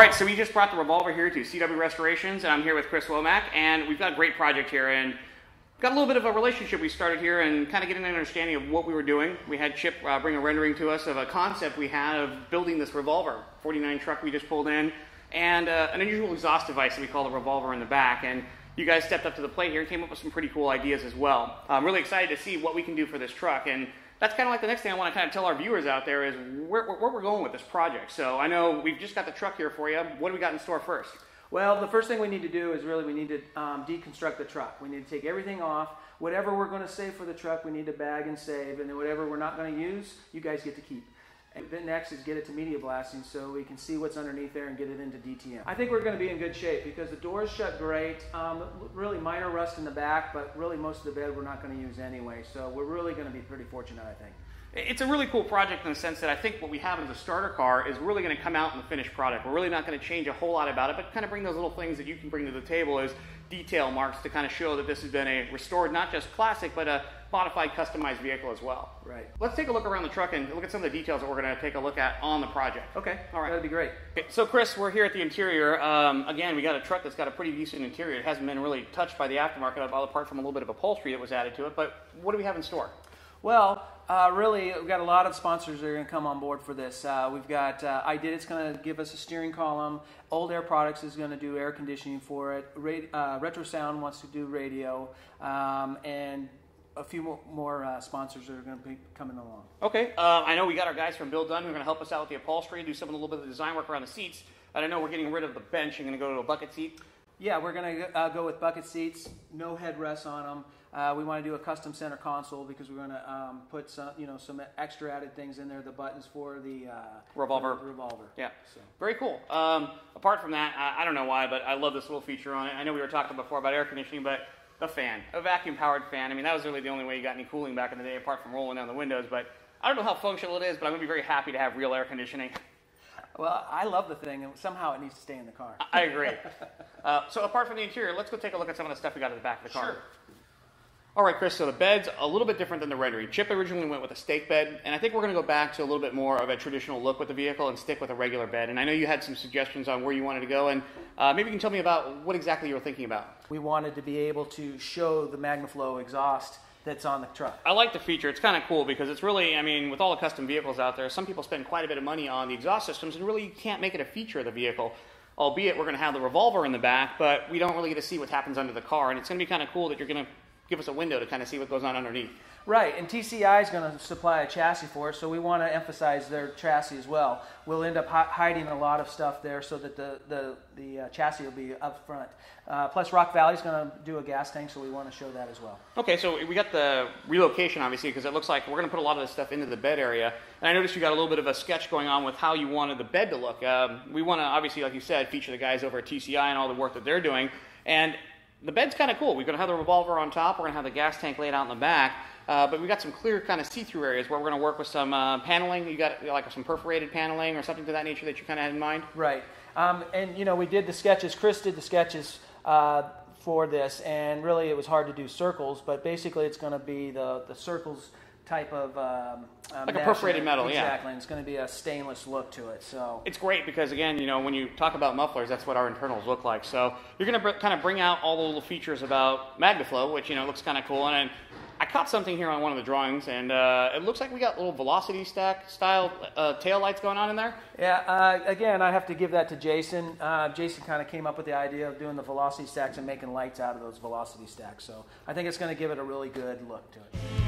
right, so we just brought the Revolver here to CW Restorations, and I'm here with Chris Womack, and we've got a great project here, and got a little bit of a relationship we started here and kind of getting an understanding of what we were doing. We had Chip bring a rendering to us of a concept we had of building this Revolver 49 truck we just pulled in, and an unusual exhaust device that we call the Revolver in the back, and you guys stepped up to the plate here and came up with some pretty cool ideas as well. I'm really excited to see what we can do for this truck, and that's kind of like the next thing I want to kind of tell our viewers out there is where we're going with this project. So I know we've just got the truck here for you. What do we got in store first? Well, the first thing we need to do is we need to deconstruct the truck. We need to take everything off. Whatever we're going to save for the truck, we need to bag and save. And then whatever we're not going to use, you guys get to keep. And then next is get it to media blasting so we can see what's underneath there and get it into DTM. I think we're going to be in good shape because the doors shut great. Really minor rust in the back, but really most of the bed we're not going to use anyway. So we're really going to be pretty fortunate, I think. It's a really cool project in the sense that I think what we have as a starter car is really going to come out in the finished product. We're really not going to change a whole lot about it, but kind of bring those little things that you can bring to the table as detail marks to kind of show that this has been a restored, not just classic, but a modified, customized vehicle as well. Right. Let's take a look around the truck and look at some of the details that we're going to take a look at on the project. Okay. All right. That'd be great. Okay, so Chris, we're here at the interior. Again, we got a truck that's got a pretty decent interior. It hasn't been really touched by the aftermarket apart from a little bit of upholstery that was added to it, but what do we have in store? Well, really, we've got a lot of sponsors that are going to come on board for this. We've got it's going to give us a steering column. Old Air Products is going to do air conditioning for it. Retro Sound wants to do radio, and a few more sponsors are going to be coming along. Okay, I know we got our guys from Bill Dunn who are going to help us out with the upholstery and do some of a little bit of the design work around the seats. And I know we're getting rid of the bench and going to go to a bucket seat. Yeah, we're going to go with bucket seats, no headrests on them. We want to do a custom center console because we're going to put some extra added things in there, the buttons for the Revolver. Yeah, so. Very cool. Apart from that, I don't know why, but I love this little feature on it. I know we were talking before about air conditioning, but a fan, a vacuum-powered fan. I mean, that was really the only way you got any cooling back in the day apart from rolling down the windows, but I don't know how functional it is, but I'm going to be very happy to have real air conditioning. Well, I love the thing, and somehow it needs to stay in the car. I agree. So apart from the interior, let's go take a look at some of the stuff we got in the back of the car. Sure. All right, Chris, so the bed's a little bit different than the rendering. Chip originally went with a stake bed, and I think we're going to go back to a little bit more of a traditional look with the vehicle and stick with a regular bed. And I know you had some suggestions on where you wanted to go, and maybe you can tell me about what exactly you were thinking about. We wanted to be able to show the MagnaFlow exhaust that's on the truck. I like the feature. It's kind of cool because it's really, I mean, with all the custom vehicles out there, some people spend quite a bit of money on the exhaust systems, and really you can't make it a feature of the vehicle. Albeit we're going to have the Revolver in the back, but we don't really get to see what happens under the car, and it's going to be kind of cool that you're going to give us a window to kind of see what goes on underneath. Right, and TCI is going to supply a chassis for us, so we want to emphasize their chassis as well. We'll end up hiding a lot of stuff there so that the chassis will be up front. Plus Rock Valley is going to do a gas tank, so we want to show that as well. Okay, so we got the relocation, obviously, because it looks like we're going to put a lot of this stuff into the bed area. And I noticed you got a little bit of a sketch going on with how you wanted the bed to look. We want to, obviously, like you said, feature the guys over at TCI and all the work that they're doing. And the bed's kind of cool. We're going to have the Revolver on top. We're going to have the gas tank laid out in the back. But we got some clear kind of see-through areas where we're going to work with some paneling. You got like some perforated paneling or something to that nature that you kind of had in mind? Right. And, we did the sketches. Chris did the sketches for this, and really it was hard to do circles, but basically it's going to be the circles type of like a perforated metal, exactly. Yeah. Exactly, and it's going to be a stainless look to it. So it's great because, again, when you talk about mufflers, that's what our internals look like. So you're going to kind of bring out all the little features about MagnaFlow, which, looks kind of cool. And I caught something here on one of the drawings, and it looks like we got little velocity stack style tail lights going on in there. Yeah, again, I have to give that to Jason. Jason kind of came up with the idea of doing the velocity stacks and making lights out of those velocity stacks. So I think it's going to give it a really good look to it.